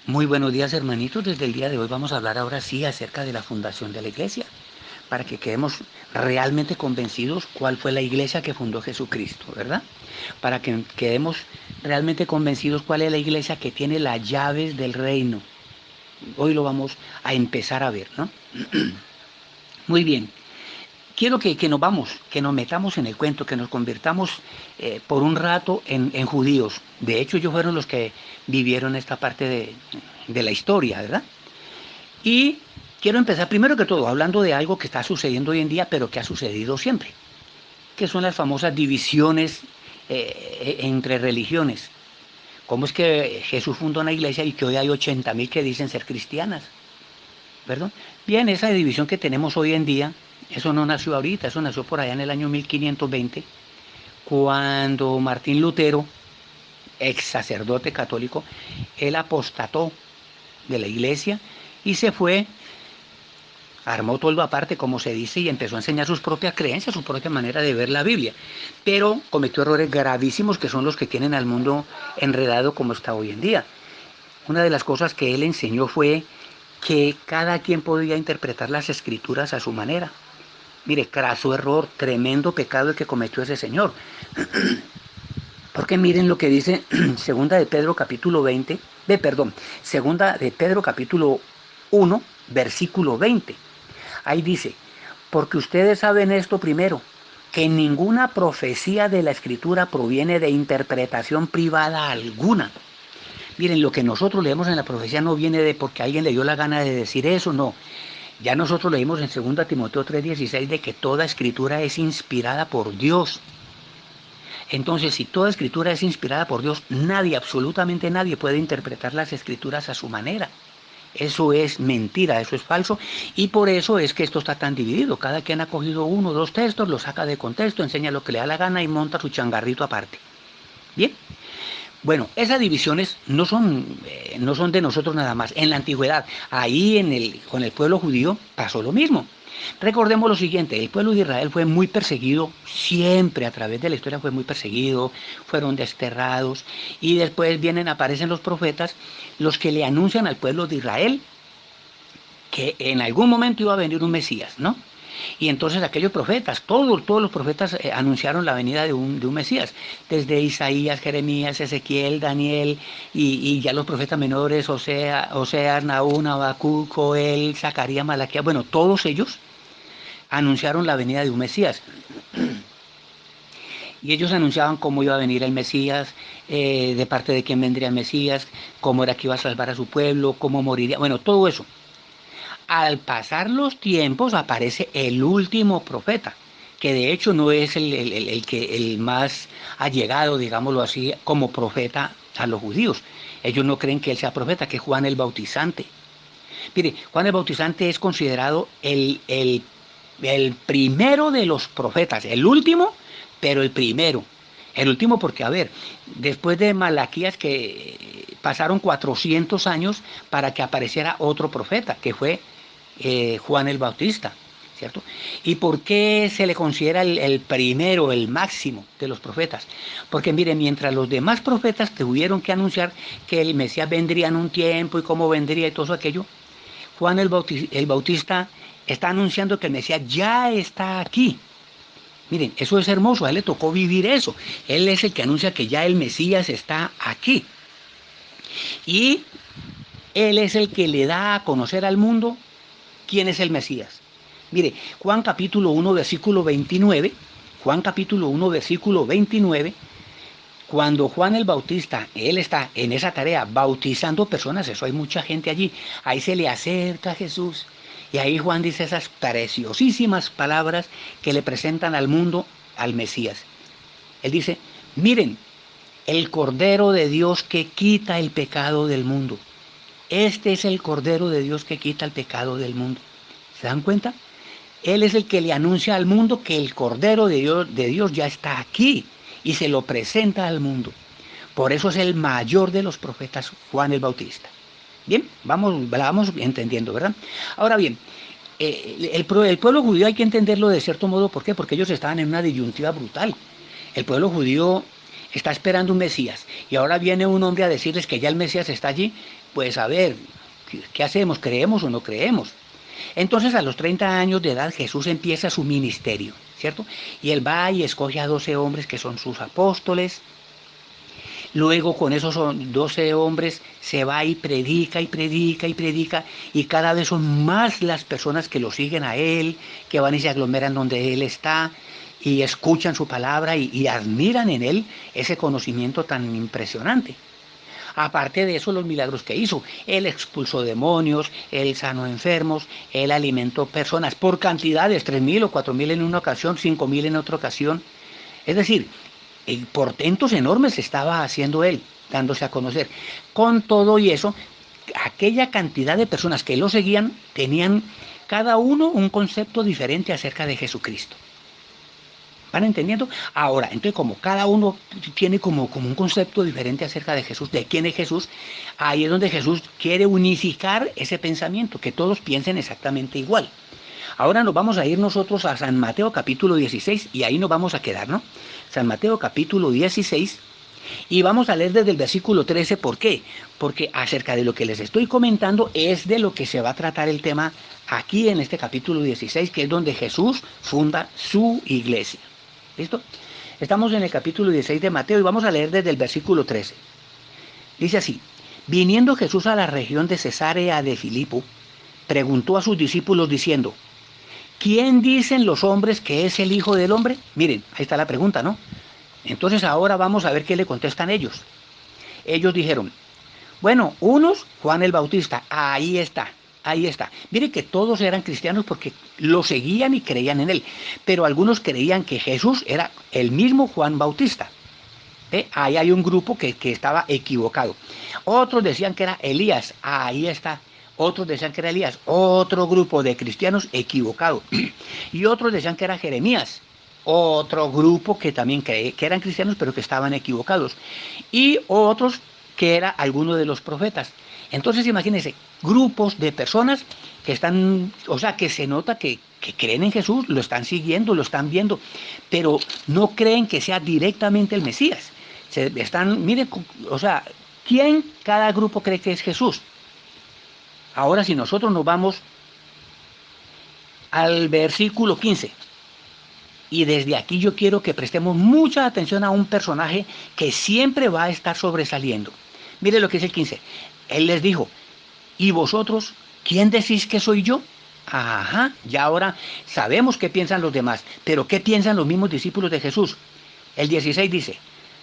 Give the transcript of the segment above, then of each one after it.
Muy buenos días, hermanitos. Desde el día de hoy vamos a hablar ahora sí acerca de la fundación de la iglesia, para que quedemos realmente convencidos cuál fue la iglesia que fundó Jesucristo, ¿verdad? Para que quedemos realmente convencidos cuál es la iglesia que tiene las llaves del reino. Hoy lo vamos a empezar a ver, ¿no? Muy bien. Quiero que que nos metamos en el cuento, que nos convirtamos por un rato en judíos. De hecho, ellos fueron los que vivieron esta parte de la historia, ¿verdad? Y quiero empezar primero que todo hablando de algo que está sucediendo hoy en día, pero que ha sucedido siempre, que son las famosas divisiones entre religiones. ¿Cómo es que Jesús fundó una iglesia y que hoy hay 80.000 que dicen ser cristianas? ¿Verdad? Bien, esa división que tenemos hoy en día, eso no nació ahorita, eso nació por allá en el año 1520, cuando Martín Lutero, ex sacerdote católico, él apostató de la iglesia y se fue, armó todo aparte, como se dice, y empezó a enseñar sus propias creencias, su propia manera de ver la Biblia. Pero cometió errores gravísimos que son los que tienen al mundo enredado como está hoy en día. Una de las cosas que él enseñó fue que cada quien podía interpretar las escrituras a su manera. Mire, craso error, tremendo pecado el que cometió ese señor. Porque miren lo que dice segunda de Pedro capítulo 20, segunda de Pedro capítulo 1, versículo 20. Ahí dice, porque ustedes saben esto primero, que ninguna profecía de la Escritura proviene de interpretación privada alguna. Miren, lo que nosotros leemos en la profecía no viene de porque alguien le dio la gana de decir eso, no. Ya nosotros leímos en 2 Timoteo 3:16 de que toda escritura es inspirada por Dios. Entonces, si toda escritura es inspirada por Dios, nadie, absolutamente nadie puede interpretar las escrituras a su manera. Eso es mentira, eso es falso, y por eso es que esto está tan dividido. Cada quien ha cogido uno o dos textos, lo saca de contexto, enseña lo que le da la gana y monta su changarrito aparte. Bien, bueno, esas divisiones no son de nosotros nada más. En la antigüedad, con el pueblo judío pasó lo mismo. Recordemos lo siguiente, el pueblo de Israel fue muy perseguido, siempre a través de la historia fue muy perseguido, fueron desterrados y después aparecen los profetas, los que le anuncian al pueblo de Israel que en algún momento iba a venir un Mesías, ¿no? Y entonces aquellos profetas, todos los profetas anunciaron la venida de un Mesías, desde Isaías, Jeremías, Ezequiel, Daniel, y ya los profetas menores, Oseas, Nahum, Habacuc, Joel, Zacarías, Malaquías, bueno, todos ellos anunciaron la venida de un Mesías. Y ellos anunciaban cómo iba a venir el Mesías, de parte de quién vendría el Mesías, cómo era que iba a salvar a su pueblo, cómo moriría, bueno, todo eso. Al pasar los tiempos aparece el último profeta, que de hecho no es el más allegado, digámoslo así, como profeta a los judíos. Ellos no creen que él sea profeta, que es Juan el Bautizante. Mire, Juan el Bautizante es considerado el primero de los profetas, el último, pero el primero. El último porque, a ver, después de Malaquías que pasaron 400 años para que apareciera otro profeta, que fue Juan el Bautista, ¿cierto? ¿Y por qué se le considera el primero, el máximo de los profetas? Porque mire, mientras los demás profetas tuvieron que anunciar que el Mesías vendría en un tiempo y cómo vendría y todo eso aquello, Juan el Bautista está anunciando que el Mesías ya está aquí. Miren, eso es hermoso, a él le tocó vivir eso. Él es el que anuncia que ya el Mesías está aquí. Y él es el que le da a conocer al mundo quién es el Mesías. Mire, Juan capítulo 1, versículo 29, Juan capítulo 1, versículo 29, cuando Juan el Bautista, él está en esa tarea bautizando personas, eso hay mucha gente allí, ahí se le acerca a Jesús y ahí Juan dice esas preciosísimas palabras que le presentan al mundo al Mesías. Él dice, miren, el Cordero de Dios que quita el pecado del mundo. Este es el Cordero de Dios que quita el pecado del mundo. ¿Se dan cuenta? Él es el que le anuncia al mundo que el Cordero de Dios ya está aquí y se lo presenta al mundo. Por eso es el mayor de los profetas, Juan el Bautista. Bien, la vamos entendiendo, ¿verdad? Ahora bien, el pueblo judío hay que entenderlo de cierto modo, ¿por qué? Porque ellos estaban en una disyuntiva brutal. El pueblo judío está esperando un Mesías, y ahora viene un hombre a decirles que ya el Mesías está allí, pues a ver, ¿qué hacemos? ¿Creemos o no creemos? Entonces a los 30 años de edad Jesús empieza su ministerio, ¿cierto? Y él va y escoge a 12 hombres que son sus apóstoles. Luego con esos 12 hombres se va y predica y predica y predica, y cada vez son más las personas que lo siguen a él, que van y se aglomeran donde él está y escuchan su palabra y admiran en él ese conocimiento tan impresionante. Aparte de eso, los milagros que hizo. Él expulsó demonios, él sanó enfermos, él alimentó personas por cantidades, 3.000 o 4.000 en una ocasión, 5.000 en otra ocasión. Es decir, portentos enormes estaba haciendo él, dándose a conocer. Con todo y eso, aquella cantidad de personas que lo seguían tenían cada uno un concepto diferente acerca de Jesucristo. ¿Van entendiendo? Ahora, entonces como cada uno tiene como un concepto diferente acerca de Jesús, de quién es Jesús, ahí es donde Jesús quiere unificar ese pensamiento, que todos piensen exactamente igual. Ahora nos vamos a ir nosotros a San Mateo capítulo 16 y ahí nos vamos a quedar, ¿no? San Mateo capítulo 16 y vamos a leer desde el versículo 13. ¿Por qué? Porque acerca de lo que les estoy comentando es de lo que se va a tratar el tema aquí en este capítulo 16, que es donde Jesús funda su iglesia. ¿Listo? Estamos en el capítulo 16 de Mateo y vamos a leer desde el versículo 13. Dice así: viniendo Jesús a la región de Cesarea de Filipo, preguntó a sus discípulos diciendo: ¿quién dicen los hombres que es el Hijo del Hombre? Miren, ahí está la pregunta, ¿no? Entonces ahora vamos a ver qué le contestan ellos. Ellos dijeron: bueno, unos, Juan el Bautista, ahí está, ahí está. Mire que todos eran cristianos porque lo seguían y creían en él, pero algunos creían que Jesús era el mismo Juan Bautista. Ahí hay un grupo que estaba equivocado. Otros decían que era Elías, ahí está. Otros decían que era Elías, otro grupo de cristianos equivocado. Y otros decían que era Jeremías, otro grupo que también que eran cristianos pero que estaban equivocados. Y otros que era alguno de los profetas. Entonces imagínense, grupos de personas que están, o sea, que se nota que creen en Jesús, lo están siguiendo, lo están viendo, pero no creen que sea directamente el Mesías. Miren, o sea, ¿quién cada grupo cree que es Jesús? Ahora si nosotros nos vamos al versículo 15, y desde aquí yo quiero que prestemos mucha atención a un personaje que siempre va a estar sobresaliendo. Mire lo que dice el 15. Él les dijo: ¿y vosotros quién decís que soy yo? Ajá, ya ahora sabemos qué piensan los demás, pero ¿qué piensan los mismos discípulos de Jesús? El 16 dice: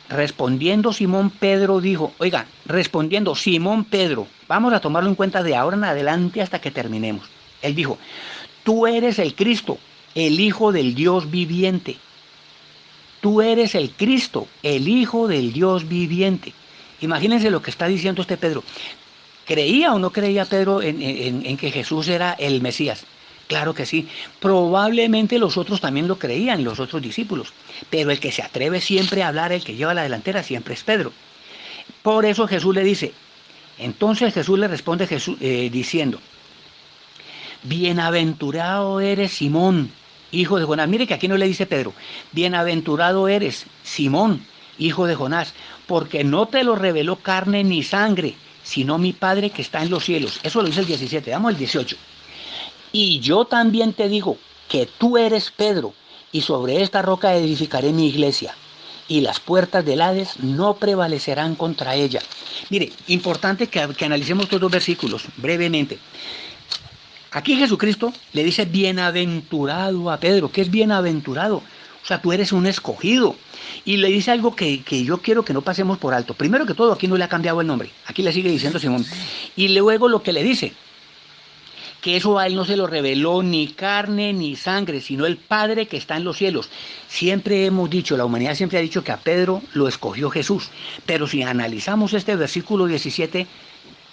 respondiendo Simón Pedro dijo, oiga, respondiendo Simón Pedro, vamos a tomarlo en cuenta de ahora en adelante hasta que terminemos. Él dijo: tú eres el Cristo, el Hijo del Dios viviente. Tú eres el Cristo, el Hijo del Dios viviente. Imagínense lo que está diciendo este Pedro. ¿Creía o no creía Pedro en que Jesús era el Mesías? Claro que sí. Probablemente los otros también lo creían, los otros discípulos. Pero el que se atreve siempre a hablar, el que lleva la delantera, siempre es Pedro. Por eso Jesús le dice, entonces Jesús le responde diciendo: bienaventurado eres Simón, hijo de Jonás. Mire que aquí no le dice Pedro, bienaventurado eres Simón, hijo de Jonás, porque no te lo reveló carne ni sangre, sino mi Padre que está en los cielos. Eso lo dice el 17, damos el 18. Y yo también te digo que tú eres Pedro, y sobre esta roca edificaré mi iglesia, y las puertas del Hades no prevalecerán contra ella. Mire, importante que analicemos estos dos versículos brevemente. Aquí Jesucristo le dice bienaventurado a Pedro. ¿Qué es bienaventurado? O sea, tú eres un escogido. Y le dice algo que yo quiero que no pasemos por alto. Primero que todo, aquí no le ha cambiado el nombre. Aquí le sigue diciendo Simón. Y luego lo que le dice, que eso a él no se lo reveló ni carne ni sangre, sino el Padre que está en los cielos. Siempre hemos dicho, la humanidad siempre ha dicho que a Pedro lo escogió Jesús. Pero si analizamos este versículo 17,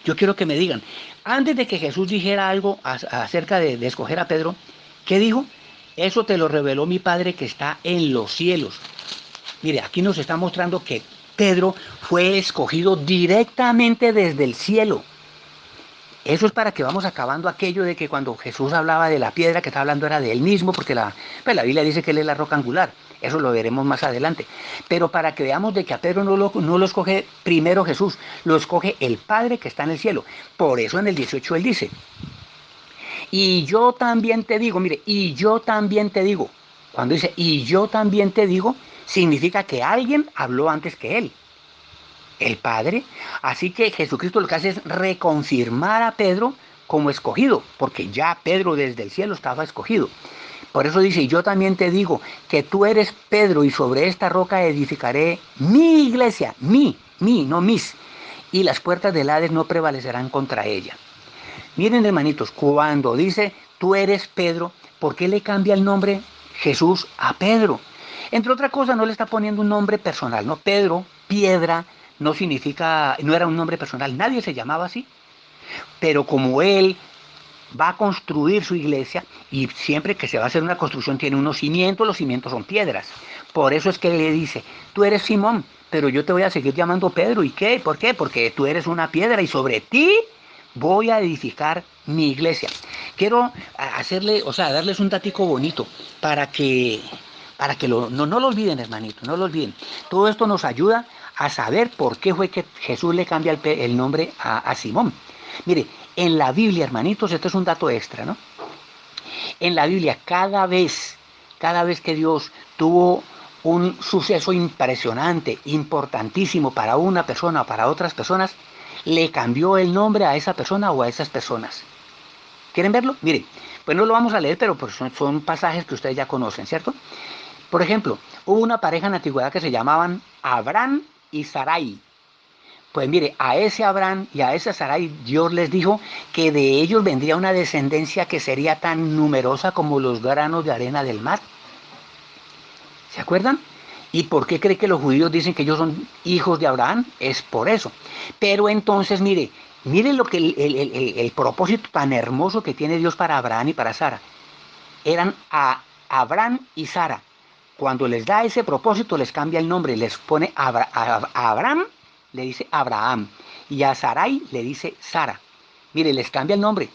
yo quiero que me digan, antes de que Jesús dijera algo acerca de escoger a Pedro, ¿qué dijo? Eso te lo reveló mi Padre que está en los cielos. Mire, aquí nos está mostrando que Pedro fue escogido directamente desde el cielo. Eso es para que vamos acabando aquello de que cuando Jesús hablaba de la piedra que está hablando era de él mismo, porque la Biblia dice que él es la roca angular. Eso lo veremos más adelante. Pero para que veamos de que a Pedro no lo escoge primero Jesús, lo escoge el Padre que está en el cielo. Por eso en el 18 él dice, y yo también te digo, mire, y yo también te digo. Cuando dice, y yo también te digo, significa que alguien habló antes que él, el Padre. Así que Jesucristo lo que hace es reconfirmar a Pedro como escogido, porque ya Pedro desde el cielo estaba escogido. Por eso dice, yo también te digo que tú eres Pedro y sobre esta roca edificaré mi iglesia, no mis, y las puertas del Hades no prevalecerán contra ella. Miren, hermanitos, cuando dice tú eres Pedro, ¿por qué le cambia el nombre Jesús a Pedro? Entre otras cosas, no le está poniendo un nombre personal, ¿no? Pedro, piedra, no significa, no era un nombre personal, nadie se llamaba así. Pero como él va a construir su iglesia y siempre que se va a hacer una construcción tiene unos cimientos, los cimientos son piedras. Por eso es que le dice, tú eres Simón, pero yo te voy a seguir llamando Pedro. ¿Y qué? ¿Por qué? Porque tú eres una piedra y sobre ti voy a edificar mi iglesia. Quiero hacerle, o sea, darles un datico bonito para que no lo olviden, hermanito, no lo olviden. Todo esto nos ayuda a saber por qué fue que Jesús le cambia el nombre a Simón. Mire, en la Biblia, hermanitos, esto es un dato extra, ¿no? En la Biblia, cada vez que Dios tuvo un suceso impresionante, importantísimo para una persona o para otras personas, le cambió el nombre a esa persona o a esas personas. ¿Quieren verlo? Mire, pues no lo vamos a leer, pero pues son pasajes que ustedes ya conocen, ¿cierto? Por ejemplo, hubo una pareja en la antigüedad que se llamaban Abraham y Sarai. Pues mire, a ese Abraham y a ese Sarai Dios les dijo que de ellos vendría una descendencia que sería tan numerosa como los granos de arena del mar. ¿Se acuerdan? ¿Y por qué cree que los judíos dicen que ellos son hijos de Abraham? Es por eso. Pero entonces, mire lo que el propósito tan hermoso que tiene Dios para Abraham y para Sara. Eran a Abraham y Sara. Cuando les da ese propósito, les cambia el nombre, les pone a Abraham, le dice Abraham, y a Sarai le dice Sara. Mire, les cambia el nombre.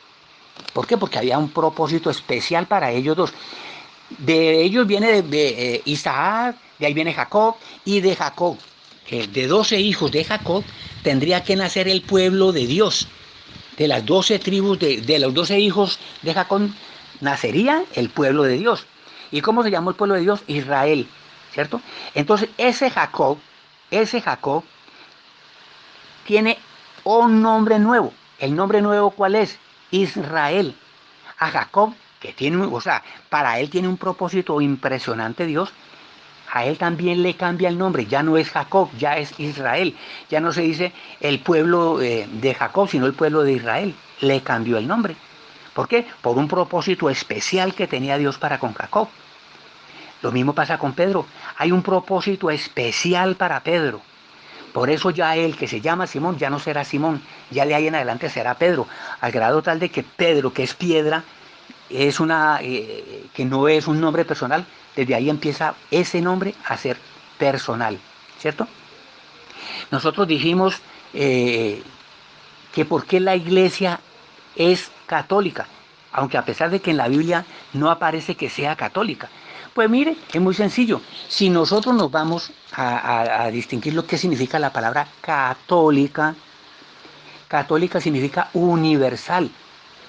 ¿Por qué? Porque había un propósito especial para ellos dos. De ellos viene de Isaac, de ahí viene Jacob, y de Jacob, de 12 hijos de Jacob, tendría que nacer el pueblo de Dios. De las 12 tribus, de los 12 hijos de Jacob, nacería el pueblo de Dios. ¿Y cómo se llamó el pueblo de Dios? Israel, ¿cierto? Entonces, ese Jacob tiene un nombre nuevo. ¿El nombre nuevo cuál es? Israel. A Jacob, que tiene, o sea, para él tiene un propósito impresionante Dios, a él también le cambia el nombre, ya no es Jacob, ya es Israel, ya no se dice el pueblo de Jacob, sino el pueblo de Israel, le cambió el nombre. ¿Por qué? Por un propósito especial que tenía Dios para con Jacob. Lo mismo pasa con Pedro, hay un propósito especial para Pedro. Por eso ya él que se llama Simón ya no será Simón, ya de ahí en adelante será Pedro, al grado tal de que Pedro, que es piedra, es que no es un nombre personal, desde ahí empieza ese nombre a ser personal, ¿cierto? Nosotros dijimos que por qué la iglesia es católica, aunque a pesar de que en la Biblia no aparece que sea católica. Pues mire, es muy sencillo. Si nosotros nos vamos a distinguir lo que significa la palabra católica, católica significa universal.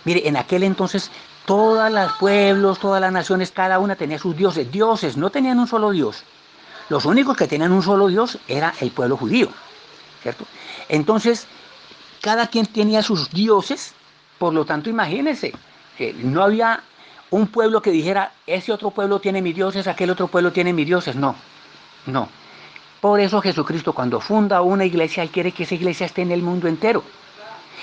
Mire, en aquel entonces todos los pueblos, todas las naciones, cada una tenía sus dioses. Dioses, no tenían un solo Dios. Los únicos que tenían un solo Dios era el pueblo judío, ¿cierto? Entonces, cada quien tenía sus dioses, por lo tanto, imagínense, que no había un pueblo que dijera, ese otro pueblo tiene mis dioses, aquel otro pueblo tiene mis dioses. No, no. Por eso Jesucristo cuando funda una iglesia, Él quiere que esa iglesia esté en el mundo entero.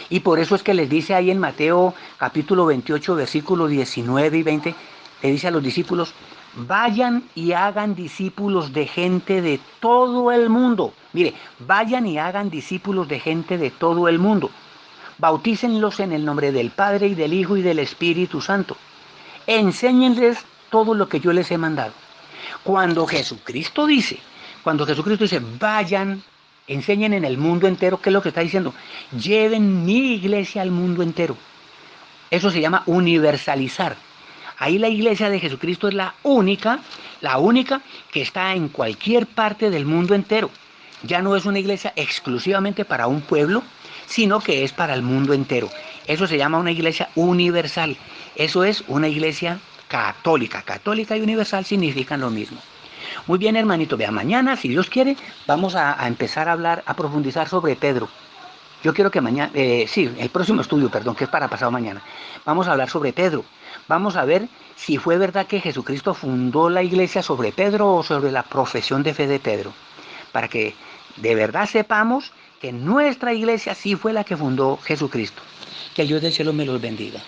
Y por eso es que les dice ahí en Mateo capítulo 28, versículos 19 y 20, le dice a los discípulos, vayan y hagan discípulos de gente de todo el mundo. Mire, vayan y hagan discípulos de gente de todo el mundo. Bautícenlos en el nombre del Padre y del Hijo y del Espíritu Santo. Enséñenles todo lo que yo les he mandado. Cuando Jesucristo dice, vayan, enseñen en el mundo entero, ¿qué es lo que está diciendo? Lleven mi iglesia al mundo entero. Eso se llama universalizar. Ahí la iglesia de Jesucristo es la única que está en cualquier parte del mundo entero. Ya no es una iglesia exclusivamente para un pueblo, sino que es para el mundo entero. Eso se llama una iglesia universal. Eso es una iglesia católica. Católica y universal significan lo mismo. Muy bien, hermanito, vea, mañana, si Dios quiere, vamos a empezar a hablar, a profundizar sobre Pedro. Yo quiero que mañana, sí, el próximo estudio, perdón, que es para pasado mañana, vamos a hablar sobre Pedro. Vamos a ver si fue verdad que Jesucristo fundó la iglesia sobre Pedro o sobre la profesión de fe de Pedro. Para que de verdad sepamos que nuestra iglesia sí fue la que fundó Jesucristo. Que el Dios del cielo me los bendiga.